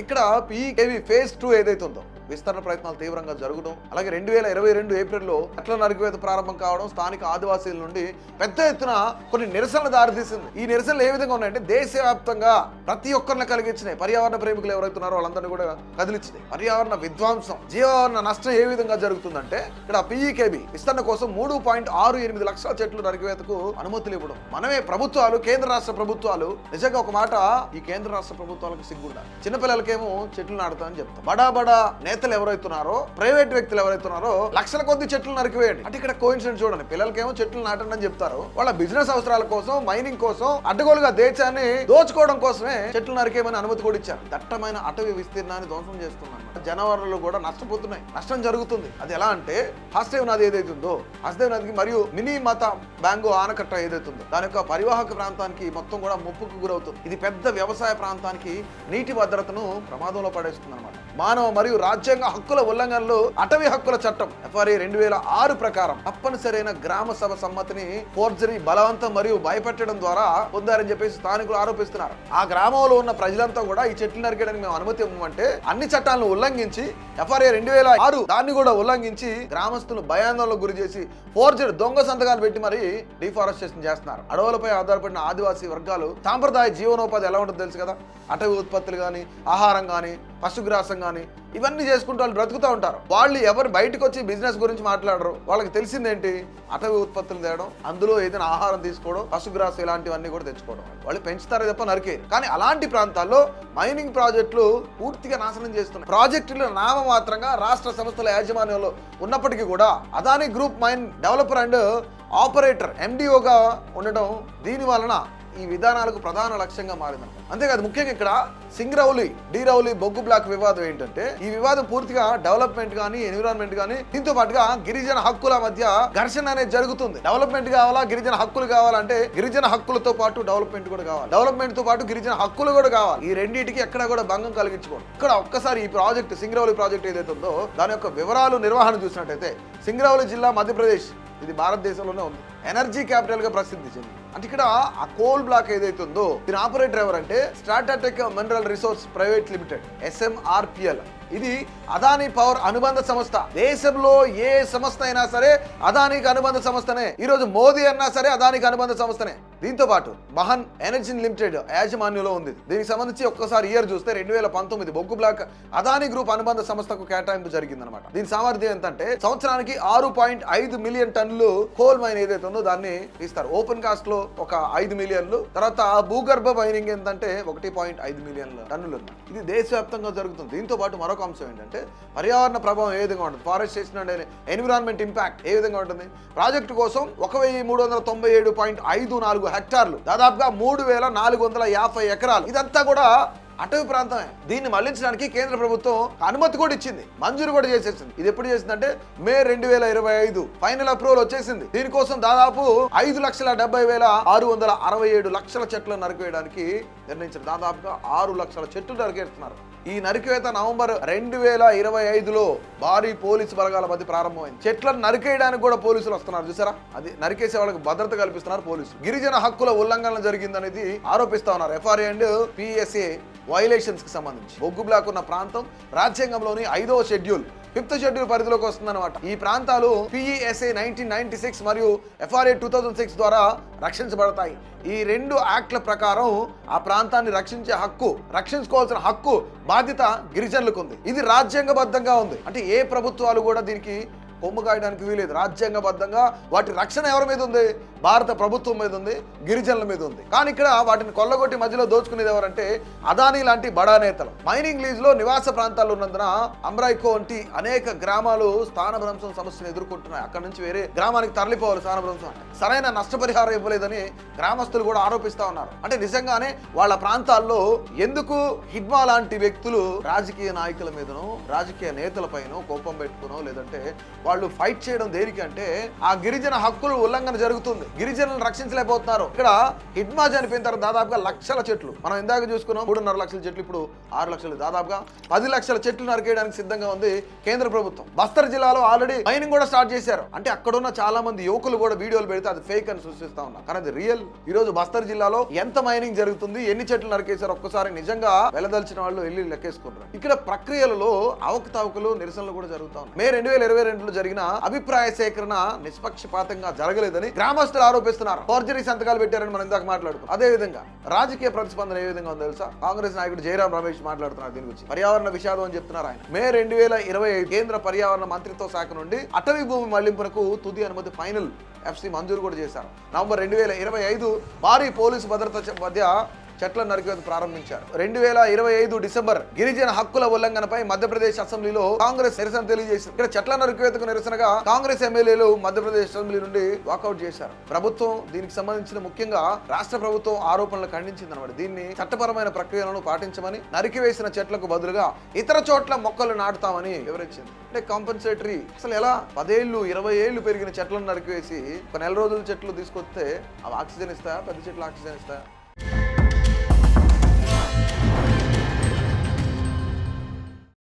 ఇక్కడ పీకేవీ ఫేజ్ 2 ఏదైతే ఉందో విస్తరణ ప్రయత్నాలు తీవ్రంగా జరగడం, అలాగే 2022 ఏప్రిల్లో చెట్ల నరికివేత ప్రారంభం కావడం స్థానిక ఆదివాసీల నుండి పెద్ద ఎత్తున కొన్ని నిరసనలు దారితీసింది. ఈ నిరసనలు ఏ విధంగా ఉన్నాయంటే దేశవ్యాప్తంగా ప్రతి ఒక్కరిని కలిగించినాయి. పర్యావరణ ప్రేమికులు ఎవరైతున్నారో వాళ్ళందరినీ కూడా కదిలించినాయి. పర్యావరణ విధ్వంసం, జీవన నష్టం ఏ విధంగా జరుగుతుందంటే ఇక్కడ పీఈకేబీ విస్తరణ కోసం 3.68 లక్షల చెట్లు నరికివేతకు అనుమతులు ఇవ్వడం. మనమే ప్రభుత్వాలు, కేంద్ర రాష్ట్ర ప్రభుత్వాలు నిజంగా ఒక మాట, ఈ కేంద్ర రాష్ట్ర ప్రభుత్వాలకు సిగ్గుండాలి. చిన్నపిల్లలకేమో చెట్లు నాటుతామని చెప్తాం. బడా నేతలు ఎవరైతున్నారో, ప్రైవేట్ వ్యక్తులు ఎవరైతున్నారో లక్షల కొద్ది చెట్లు నరికివేయండి అంటే ఇక్కడ కోయిన్సిడెంట్ చూడండి. పిల్లలకేమో చెట్లు నాటండి అని చెప్తారు. వాళ్ళ బిజినెస్ అవసరాల కోసం, మైనింగ్ కోసం, అడ్డగోలుగా దేశాన్ని దోచుకోవడం కోసమే చెట్లు నరికేయమని అనుమతి కూడా ఇచ్చారు. దట్టమైన అటవీ విస్తీర్ణాన్ని ధ్వంసం చేస్తున్నారు. జనవరాలు కూడా నష్టపోతున్నాయి, నష్టం జరుగుతుంది. అది ఎలా అంటే హస్దేవ్ నది ఏదైతే ఉందో, హస్దేవ్ నదికి మరియు మినీ మత బ్యాంగో ఆనకట్ట ఏదైతే ఉందో దాని యొక్క పరివాహక ప్రాంతానికి మొత్తం కూడా ముప్పుకు గురవుతుంది. ఇది పెద్ద వ్యవసాయ ప్రాంతానికి నీటి భద్రతను ప్రమాదంలో పడేస్తుంది అనమాట. మానవ మరియు రాజ్యాంగ హక్కుల ఉల్లంఘనలు అటవీ హక్కుల చట్టం FRA 2006 ప్రకారం తప్పనిసరైన గ్రామ సభ సమ్మతిని ఫోర్జరీ, బలవంతం మరియు భయపెట్టడం ద్వారా పొందారని చెప్పేసి స్థానికులు ఆరోపిస్తున్నారు. ఆ గ్రామంలో ఉన్న ప్రజలంతా కూడా ఈ చెట్లు నరికేయడానికి మేము అనుమతి ఇవ్వమంటే అన్ని చట్టాలను ఉల్లంఘించి FRA 2006 దాన్ని కూడా ఉల్లంఘించి గ్రామస్తులు భయాందోళనకు గురి చేసి ఫోర్జరీ, దొంగ సంతకాలు పెట్టి మరి డిఫారెస్టేషన్ చేస్తున్నారు. అడవులపై ఆధారపడిన ఆదివాసీ వర్గాలు సాంప్రదాయ జీవనోపాధి ఎలా ఉంటుందో తెలుసు కదా. అటవీ ఉత్పత్తులు కానీ, ఆహారం కానీ, పశుగ్రాసం కానీ ఇవన్నీ చేసుకుంటూ వాళ్ళు బ్రతుకుతూ ఉంటారు. వాళ్ళు ఎవరు బయటకు వచ్చి బిజినెస్ గురించి మాట్లాడరు. వాళ్ళకి తెలిసిందేంటి? అటవీ ఉత్పత్తులు తేయడం, అందులో ఏదైనా ఆహారం తీసుకోవడం, పశుగ్రాసం ఇలాంటివన్నీ కూడా తెచ్చుకోవడం. వాళ్ళు పెంచుతారే తప్ప నరికేరు. కానీ అలాంటి ప్రాంతాల్లో మైనింగ్ ప్రాజెక్టులు పూర్తిగా నాశనం చేస్తున్నాయి. ప్రాజెక్టులు నామమాత్రంగా రాష్ట్ర సంస్థల యాజమాన్యంలో ఉన్నప్పటికీ కూడా Adani group mine developer and operator MDOగా ఉండడం దీని వలన ఈ విధానాలకు ప్రధాన లక్ష్యంగా మారింది. అంతేకాదు, ముఖ్యంగా ఇక్కడ సింగరౌలి, డీరౌలి బొగ్గు బ్లాక్ వివాదం ఏంటంటే ఈ వివాదం పూర్తిగా డెవలప్మెంట్ కానీ, ఎన్విరాన్మెంట్ కానీ, దీంతో పాటుగా గిరిజన హక్కుల మధ్య ఘర్షణ అనేది జరుగుతుంది. డెవలప్మెంట్ కావాలా, గిరిజన హక్కులు కావాలంటే గిరిజన హక్కులతో పాటు డెవలప్మెంట్ కూడా కావాలి. డెవలప్మెంట్ తో పాటు గిరిజన హక్కులు కూడా కావాలి. ఈ రెండింటికి ఎక్కడ కూడా భంగం కలిగించుకోండి. ఇక్కడ ఒక్కసారి ఈ ప్రాజెక్ట్, సింగరౌలి ప్రాజెక్ట్ ఏదైతే ఉందో దాని యొక్క వివరాలు, నిర్వహణ చూసినట్టయితే సింగరౌలి జిల్లా మధ్యప్రదేశ్, ఇది భారతదేశంలోనే ఉంది. ఎనర్జీ క్యాపిటల్ గా ప్రసిద్ధి చెందింది. అంటే ఇక్కడ ఆ కోల్ బ్లాక్ ఏదైతే ఉందో దీని ఆపరేటర్ ఎవరంటే strategic mineral resource private limited, SMRPL. ఇది అదానీ పవర్ అనుబంధ సంస్థ. దేశంలో ఏ సంస్థ అయినా సరే అదానికి అనుబంధ సంస్థనే. ఈ రోజు మోదీ అన్నా సరే అదానికి అనుబంధ సంస్థనే. దీంతో పాటు మహన్ ఎనర్జీ లిమిటెడ్ యాజమాన్యంలో ఉంది. దీనికి సంబంధించి ఒక్కసారి ఇయర్ చూస్తే 2019 బొగ్గు బ్లాక్ అదానీ గ్రూప్ అనుబంధ సంస్థకు కేటాయింపు జరిగిందనమాట. దీని సామర్థ్యం ఎంతంటే సంవత్సరానికి 6.5 మిలియన్ టన్నులు కోల్ మైన్ ఏదైతే ఉందో దాన్ని ఇస్తారు. ఓపెన్ కాస్ట్ లో ఒక 5 మిలియన్లు, తర్వాత భూగర్భ మైనింగ్ ఏంటంటే 1.5 మిలియన్ల టన్నులు. ఇది దేశవ్యాప్తంగా జరుగుతుంది. దీంతో పాటు మరొక అంశం ఏంటంటే పర్యావరణ ప్రభావం ఏ విధంగా ఉంటుంది, ఫారెస్టేషన్ అండ్ ఎన్విరాన్మెంట్ ఇంపాక్ట్ ఏ విధంగా ఉంటుంది. ప్రాజెక్టు కోసం 1397.54 హెక్టార్లు, దాదాపుగా 3450 ఎకరాలు, ఇదంతా కూడా అటవీ ప్రాంతమే. దీన్ని మళ్లించడానికి కేంద్ర ప్రభుత్వం అనుమతి కూడా ఇచ్చింది, మంజూరు కూడా చేసేసింది. ఇది ఎప్పుడు చేసిందంటే మే 2025 ఫైనల్ అప్రూవల్ వచ్చేసింది. దీనికోసం దాదాపు 5,70,667 లక్షల చెట్లను నరికేయడానికి నిర్ణయించారు. దాదాపుగా 6 లక్షల చెట్లు నరికేస్తున్నారు. ఈ నరికివేత నవంబర్ 2025లో భారీ పోలీసు బలగాల మధ్య ప్రారంభమైంది. చెట్లను నరికేయడానికి కూడా పోలీసులు వస్తున్నారు చూసారా. అది నరికేసే వాళ్ళకి భద్రత కల్పిస్తున్నారు పోలీసులు. గిరిజన హక్కుల ఉల్లంఘన జరిగిందనేది ఆరోపిస్తా ఉన్నారు. FRA అండ్ PSA వైలేషన్స్ కి సంబంధించి బొగ్గు బ్లాక్ ఉన్న ప్రాంతం రాజ్యాంగంలోని 5వ షెడ్యూల్ 5th షెడ్యూల్ పరిధిలోకి వస్తుందన్నమాట. ఈ ప్రాంతాలు PESA 1996 మరియు FRA 2006 ద్వారా రక్షించబడతాయి. ఈ 2 యాక్ట్ల ప్రకారం ఆ ప్రాంతాన్ని రక్షించుకోవాల్సిన హక్కు, బాధ్యత గిరిజనులకు ఉంది. ఇది రాజ్యాంగబద్ధంగా ఉంది. అంటే ఏ ప్రభుత్వాలు కూడా దీనికి కొమ్ము కాయడానికి వీలేదు. రాజ్యాంగబద్ధంగా వాటి రక్షణ ఎవరి మీద ఉంది? భారత ప్రభుత్వం మీద ఉంది, గిరిజనుల మీద ఉంది. కానీ ఇక్కడ వాటిని కొల్లగొట్టి మధ్యలో దోచుకునేది ఎవరంటే అదానీ లాంటి బడా నేతలు. మైనింగ్ లీజ్ లో నివాస ప్రాంతాలు ఉన్నందున అమ్రాయికో వంటి అనేక గ్రామాలు స్థానభ్రంశం సమస్యను ఎదుర్కొంటున్నాయి. అక్కడ నుంచి వేరే గ్రామానికి తరలిపోవాలి. స్థానభ్రంశం అంటే సరైన నష్టపరిహారం ఇవ్వలేదని గ్రామస్తులు కూడా ఆరోపిస్తా ఉన్నారు. అంటే నిజంగానే వాళ్ళ ప్రాంతాల్లో ఎందుకు హిడ్మా లాంటి వ్యక్తులు రాజకీయ నాయకుల మీదనో, రాజకీయ నేతల పైన కోపం పెట్టుకునో, లేదంటే వాళ్ళు ఫైట్ చేయడం దేనికి అంటే ఆ గిరిజన హక్కుల ఉల్లంఘన జరుగుతుంది. గిరిజనులను రక్షించలేకపోతున్నారు. ఇక్కడ హిడ్మా చనిపోయిన తర్వాత దాదాపుగా లక్షల చెట్లు, మనం ఇందాక చూసుకున్నాం 3.5 లక్షల చెట్లు, ఇప్పుడు 6 లక్షలు, దాదాపుగా 10 లక్షల చెట్లు నరికేయడానికి సిద్ధంగా ఉంది కేంద్ర ప్రభుత్వం. బస్తర్ జిల్లాలో ఆల్రెడీ మైనింగ్ కూడా స్టార్ట్ చేశారు. అంటే అక్కడున్న చాలా మంది యువకులు కూడా వీడియోలు పెడితే అది ఫేక్ అని సృష్టిస్తా ఉన్నారు, కానీ అది రియల్. ఈ రోజు బస్తర్ జిల్లాలో ఎంత మైనింగ్ జరుగుతుంది, ఎన్ని చెట్లు నరికేశారు, ఒక్కసారి నిజంగా వెళ్లదలిచిన వాళ్ళు వెళ్ళి లెక్కేసుకుంటారు. ఇక్కడ ప్రక్రియలలో అవకతవకలు, నిరసనలు కూడా జరుగుతా ఉన్నాయి. మే 2022లో జరిగిన అభిప్రాయ సేకరణ నిష్పక్షపాతంగా జరగలేదని గ్రామస్తులు ఆరోపిస్తున్నారు. ఫోర్జరీ సంతకాలు పెట్టారని మనం ఇందాక మాట్లాడుకున్నాం. అదే విధంగా రాజకీయ ప్రతిస్పందన ఏ విధంగా ఉందో తెలుసా? కాంగ్రెస్ నాయకుడు జయరాం రమేష్ మాట్లాడుతున్నారు దీని గురించి. పర్యావరణ విషాదం అని చెప్తున్నారు ఆయన. మే 2025 కేంద్ర పర్యావరణ మంత్రిత్వ శాఖ నుండి అటవీ భూమి మళ్లింపునకు తుది అనుమతి ఫైనల్ ఎఫ్సి మంజూరు కూడా చేశారు. నవంబర్ 2025 భారీ పోలీసు భద్రత మధ్య చెట్లను నరికేది ప్రారంభించారు. 2025 డిసెంబర్ గిరిజన హక్కుల ఉల్లంఘనపై మధ్యప్రదేశ్ అసెంబ్లీలో కాంగ్రెస్ నిరసన తెలియజేసింది. ఇక్కడ చెట్ల నరికేతకు నిరసనగా కాంగ్రెస్ ఎమ్మెల్యేలు మధ్యప్రదేశ్ అసెంబ్లీ నుండి వాకౌట్ చేశారు. ప్రభుత్వం దీనికి సంబంధించిన ముఖ్యంగా రాష్ట్ర ప్రభుత్వం ఆరోపణలు ఖండించిందన్నమాట. దీన్ని చట్టపరమైన ప్రక్రియలను పాటించమని, నరికివేసిన చెట్లకు బదులుగా ఇతర చోట్ల మొక్కలు నాటుతామని వివరించింది. అంటే కాంపెన్సేటరీ. అసలు ఎలా 10 ఏళ్ళు 20 ఏళ్ళు పెరిగిన చెట్లను నరికివేసి ఒక నెల రోజుల చెట్లు తీసుకొస్తే అవి ఆక్సిజన్ ఇస్తాయా? పెద్ద చెట్లు ఆక్సిజన్ ఇస్తాయా?